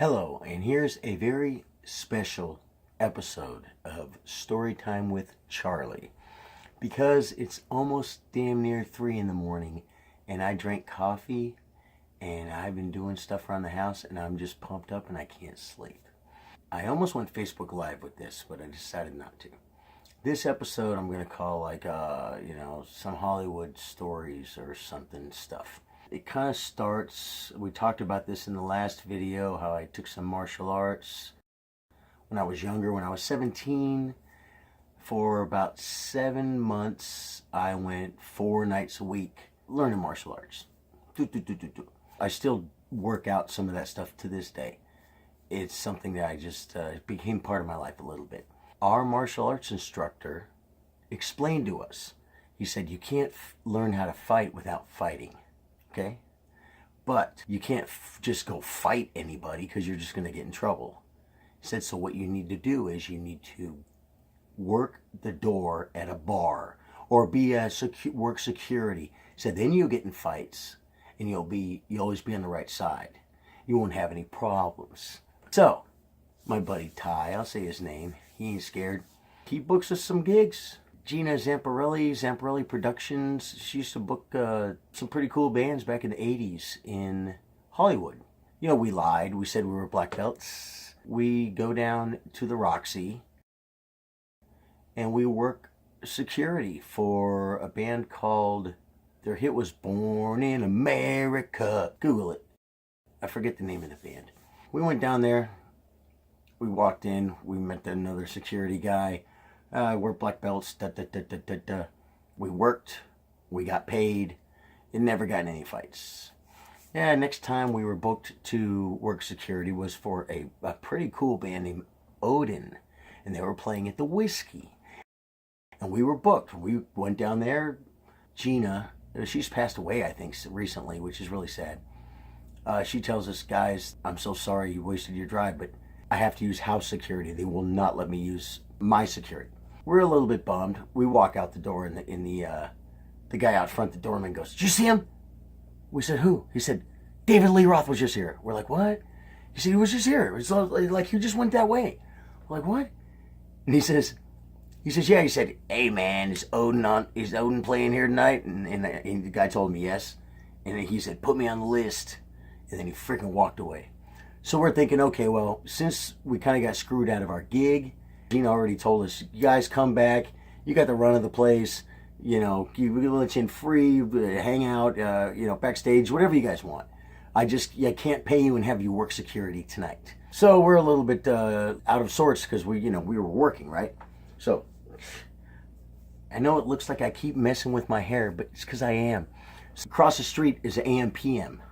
Hello, and here's a very special episode of Storytime with Charlie. Because it's almost damn near 3 in the morning, and I drank coffee, and I've been doing stuff around the house, and I'm just pumped up and I can't sleep. I almost went Facebook Live with this, but I decided not to. This episode I'm going to call some Hollywood stories or something stuff. It kind of starts, we talked about this in the last video, how I took some martial arts when I was younger. When I was 17, for about 7 months, I went 4 nights a week learning martial arts. I still work out some of that stuff to this day. It's something that I just became part of my life a little bit. Our martial arts instructor explained to us, he said, you can't learn how to fight without fighting. Okay? But you can't just go fight anybody because you're just going to get in trouble. He said, so what you need to do is you need to work the door at a bar or be a work security. He said, then you'll get in fights and you'll always be on the right side. You won't have any problems. So, my buddy Ty, I'll say his name, he ain't scared. He books us some gigs. Gina Zamparelli Productions, she used to book some pretty cool bands back in the 80s in Hollywood. You know, we lied. We said we were black belts. We go down to the Roxy and we work security for a band called, their hit was Born in America. Google it. I forget the name of the band. We went down there. We walked in. We met another security guy. We're black belts, We worked, we got paid, and never got in any fights. Yeah, next time we were booked to work security was for a pretty cool band named Odin, and they were playing at the Whiskey. And we were booked. We went down there. Gina, she's passed away, I think, recently, which is really sad. She tells us, guys, I'm so sorry you wasted your drive, but I have to use house security. They will not let me use my security. We're a little bit bummed. We walk out the door, and the guy out front, the doorman, goes, "Did you see him?" We said, "Who?" He said, "David Lee Roth was just here." We're like, "What?" He said, "He was just here. It was like he just went that way." We're like, "What?" And he says, "Yeah." He said, "Hey man, is Odin playing here tonight?" And the guy told me yes. And he said, "Put me on the list." And then he freaking walked away. So we're thinking, okay, well, since we kind of got screwed out of our gig, Gina already told us, you guys come back, you got the run of the place, we let you in free, hang out, backstage, whatever you guys want. I can't pay you and have you work security tonight. So we're a little bit out of sorts because we were working, right? So I know it looks like I keep messing with my hair, but it's because I am. So across the street is an AM/PM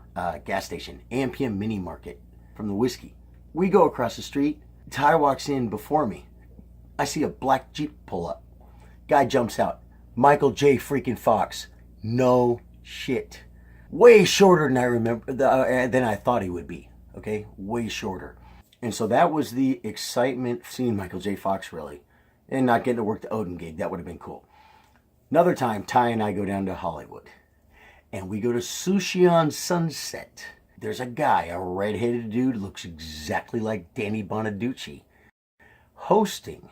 gas station, AM/PM mini market from the Whiskey. We go across the street. Ty walks in before me. I see a black Jeep pull up. Guy jumps out. Michael J. freaking Fox. No shit. Way shorter than I remember, than I thought he would be. Okay? Way shorter. And so that was the excitement of seeing Michael J. Fox, really. And not getting to work the Odin gig. That would have been cool. Another time, Ty and I go down to Hollywood. And we go to Sushi on Sunset. There's a guy, a red-headed dude, looks exactly like Danny Bonaducci, hosting.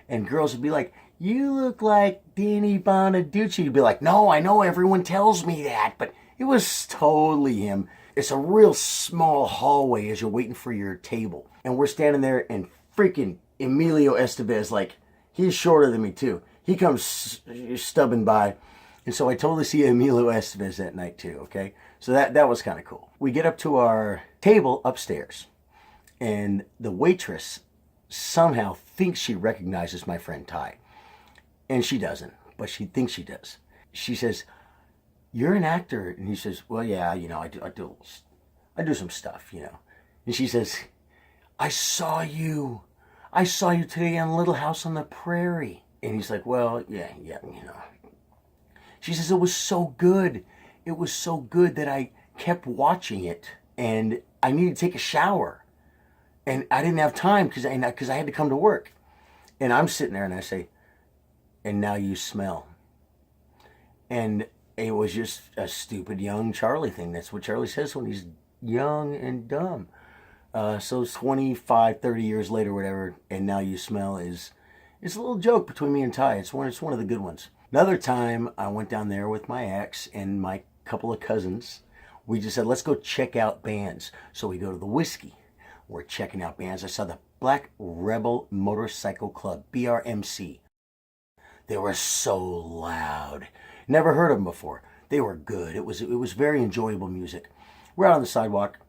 And girls would be like, "You look like Danny Bonaducci." He'd be like, "No, I know, everyone tells me that," but it was totally him. It's a real small hallway as you're waiting for your table. And we're standing there, and freaking Emilio Estevez, like, he's shorter than me too. He comes stubbing by. And so I totally see Emilio Estevez that night too, okay? So that was kind of cool. We get up to our table upstairs, and the waitress somehow thinks she recognizes my friend Ty. And she doesn't, but she thinks she does. She says, "You're an actor." And he says, "Well, yeah, I do some stuff, And she says, I saw you today on Little House on the Prairie." And he's like, "Well, yeah. She says, "It was so good. It was so good that I kept watching it, and I needed to take a shower. And I didn't have time because I had to come to work." And I'm sitting there and I say, "And now you smell." And it was just a stupid young Charlie thing. That's what Charlie says when he's young and dumb. So 25, 30 years later, whatever, and now you smell is it's a little joke between me and Ty. It's one of the good ones. Another time I went down there with my ex and my couple of cousins. We just said, let's go check out bands. So we go to the Whiskey. We're checking out bands. I saw the Black Rebel Motorcycle Club, BRMC. They were so loud. Never heard of them before. They were good. It was very enjoyable music. We're out on the sidewalk.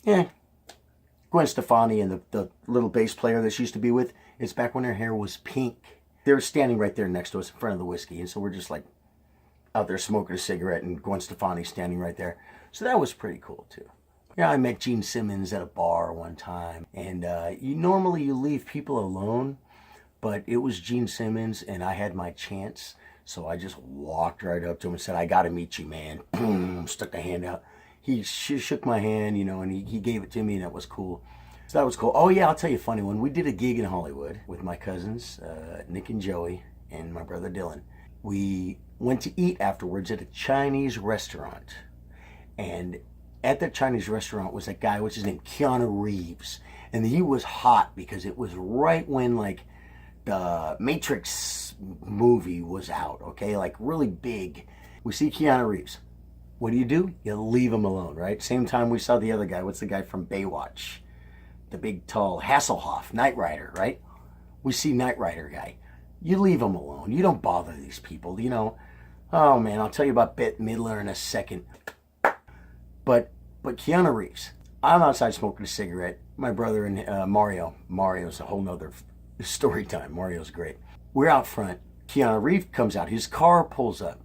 Yeah. Gwen Stefani and the little bass player that she used to be with, it's back when her hair was pink. They were standing right there next to us in front of the Whiskey. And so we're just like out there smoking a cigarette and Gwen Stefani standing right there. So that was pretty cool too. Yeah, I met Gene Simmons at a bar one time. And you leave people alone. But it was Gene Simmons, and I had my chance. So I just walked right up to him and said, I got to meet you, man. Boom, stuck a hand out. He shook my hand, and he gave it to me, and that was cool. So that was cool. Oh, yeah, I'll tell you a funny one. We did a gig in Hollywood with my cousins, Nick and Joey, and my brother Dylan. We went to eat afterwards at a Chinese restaurant. And at that Chinese restaurant was a guy, what's his name? Keanu Reeves. And he was hot because it was right when, like, the Matrix movie was out, okay? Like really big. We see Keanu Reeves. What do? You leave him alone, right? Same time we saw the other guy. What's the guy from Baywatch? The big, tall Hasselhoff, Knight Rider, right? We see Knight Rider guy. You leave him alone. You don't bother these people, Oh, man, I'll tell you about Bette Midler in a second. But Keanu Reeves. I'm outside smoking a cigarette. My brother and Mario's a whole nother story time. Mario's great. We're out front. Keanu Reeves comes out. His car pulls up.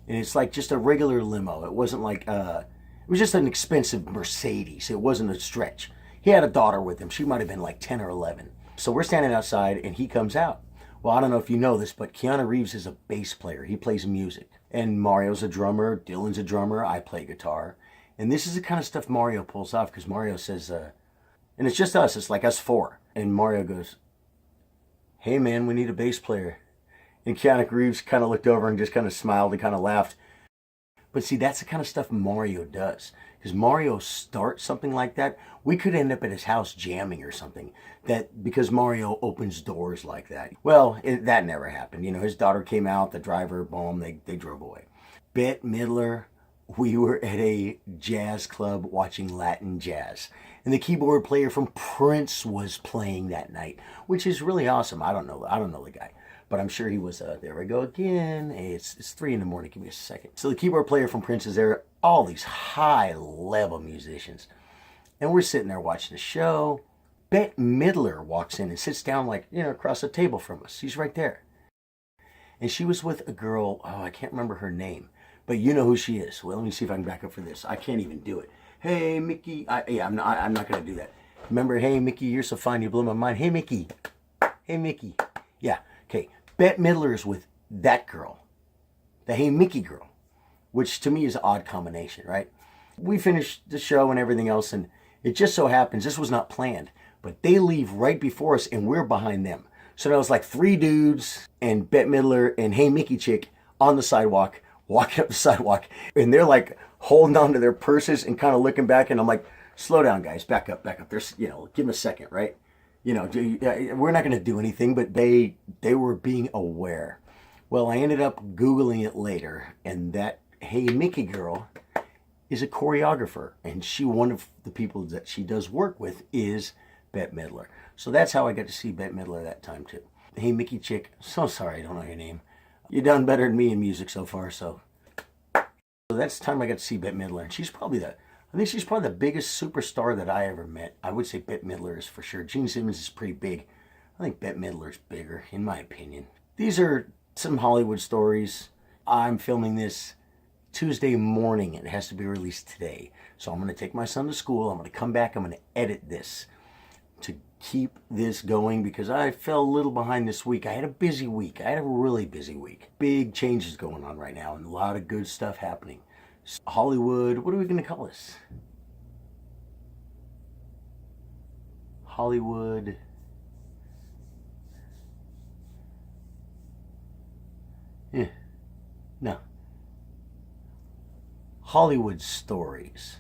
And it's like just a regular limo. It wasn't like, it was just an expensive Mercedes. It wasn't a stretch. He had a daughter with him. She might have been like 10 or 11. So we're standing outside and he comes out. Well, I don't know if you know this, but Keanu Reeves is a bass player. He plays music. And Mario's a drummer. Dylan's a drummer. I play guitar. And this is the kind of stuff Mario pulls off because Mario says, and it's just us. It's like us four. And Mario goes, hey man, we need a bass player. And Keanu Reeves kind of looked over and just kind of smiled and kind of laughed. But see, that's the kind of stuff Mario does. Because Mario starts something like that, we could end up at his house jamming or something. Because Mario opens doors like that. Well, that never happened. His daughter came out, the driver, boom, they drove away. Bette Midler, we were at a jazz club watching Latin jazz. And the keyboard player from Prince was playing that night, which is really awesome. I don't know the guy, but I'm sure he was, there we go again. Hey, it's 3 a.m. Give me a second. So the keyboard player from Prince is there, all these high level musicians. And we're sitting there watching the show. Bette Midler walks in and sits down across the table from us. She's right there. And she was with a girl, I can't remember her name, but you know who she is. Well, let me see if I can back up for this. I can't even do it. Hey, Mickey. I'm not going to do that. Remember, hey, Mickey, you're so fine. You blow my mind. Hey, Mickey. Hey, Mickey. Yeah. Okay. Bette Midler is with that girl. The Hey, Mickey girl. Which to me is an odd combination, right? We finished the show and everything else, and it just so happens, this was not planned, but they leave right before us, and we're behind them. So there was like 3 dudes and Bette Midler and Hey, Mickey chick on the sidewalk, walking up the sidewalk, and they're like holding on to their purses and kind of looking back, and I'm like, slow down, guys, back up. There's, give them a second, right? We're not going to do anything, but they were being aware. Well, I ended up Googling it later, and that Hey Mickey girl is a choreographer, and one of the people that she does work with is Bette Midler. So that's how I got to see Bette Midler that time too. Hey Mickey chick, so sorry I don't know your name. You've done better than me in music so far, so that's the time I got to see Bette Midler, and I think she's probably the biggest superstar that I ever met. I would say Bette Midler is for sure. Gene Simmons is pretty big. I think Bette Midler is bigger, in my opinion. These are some Hollywood stories. I'm filming this Tuesday morning. It has to be released today. So I'm going to take my son to school. I'm going to come back. I'm going to edit this to keep this going because I fell a little behind this week. I had a busy week. I had a really busy week. Big changes going on right now and a lot of good stuff happening. Hollywood, what are we going to call this? Hollywood. No. Hollywood stories.